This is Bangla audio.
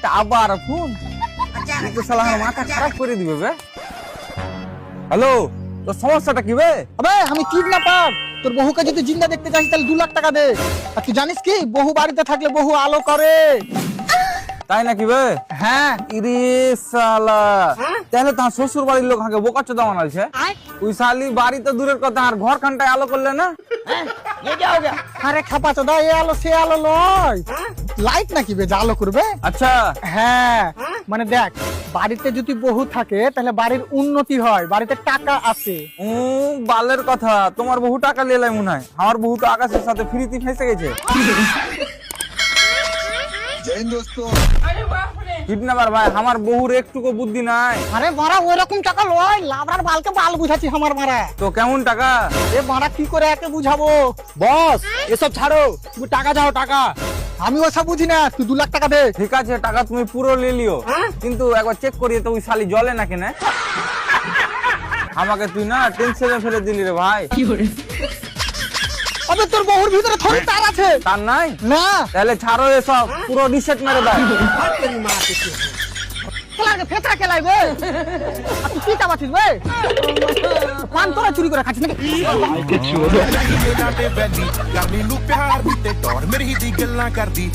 এটা আবার ফোন তো শালা আমার মাথা খারাপ করে দিবে বে। হ্যালো, তোর সমস্যাটা কি বে? আবে আমি কিডন্যাপার, তোর বহুকে যদি জিন্দা দেখতে চাস তাহলে 2 লাখ টাকা দে। আর তুই জানিস কি, বহু বাড়িতে থাকলে বহু আলো করে। তাই নাকি বে? হ্যাঁ ইরে শালা, তাহলে তার শ্বশুর বাড়ির লোক আমাকে বোকাচোদা বানাইছে। ওই শালি বাড়ি তো দূরের কথা, আর ঘর খানটায় আলো করলে না। আরে খাপা চোদা, এ আলো সে আলো লয়, লাইট নাকি বে যা আলো করবে। আচ্ছা, হ্যাঁ মানে দেখ, বাড়িতে যদি বহু থাকে তাহলে বাড়ির উন্নতি হয়, বাড়িতে টাকা আসে। বালের কথা, তোমার বহু টাকা লেলাই মনে হয়। আমার বহু তো আকাশের সাথে ফ্রিতে ফেসে গেছে। কিডন্যাপার ভাই, আমার বহুর একটুকু বুদ্ধি নাই। আরে মারা ওই রকম টাকা লয়, লাবড়ার বালকে বাল বুঝাচ্ছি আমার মারা। তো কেমন টাকা? এ মারা কি করে একে বুঝাবো। বস এসব ছাড়ো, তুমি টাকা যাও টাকা। আমি ওসব বুঝি না, তুই 2 লাখ টাকা দে। ঠিক আছে, টাকা তুমি পুরো লে লিও, কিন্তু একবার চেক করিয়ে তো ওই শালি জলে না কেন। আমাকে তুই না টেনশনে ফেলে দিলি রে ভাই। আবে তোর বহুর ভিতরে থরি তার আছে। তার নাই না তাহলে ছাড়ো এসব, পুরো রিসেট মেরে দাও। খেলাকে ফেতরা খেলাইবে। আর তুই কি চাবাছিস বে? পান তোরা চুরি করে খাচ্ছিস নাকি? ਕਰਨੀ ਨੂੰ ਪਿਆਰ ਦੀ ਤੇ ਟੌਰ ਮੇਰੀ ਦੀ ਗੱਲਾਂ ਕਰਦੀ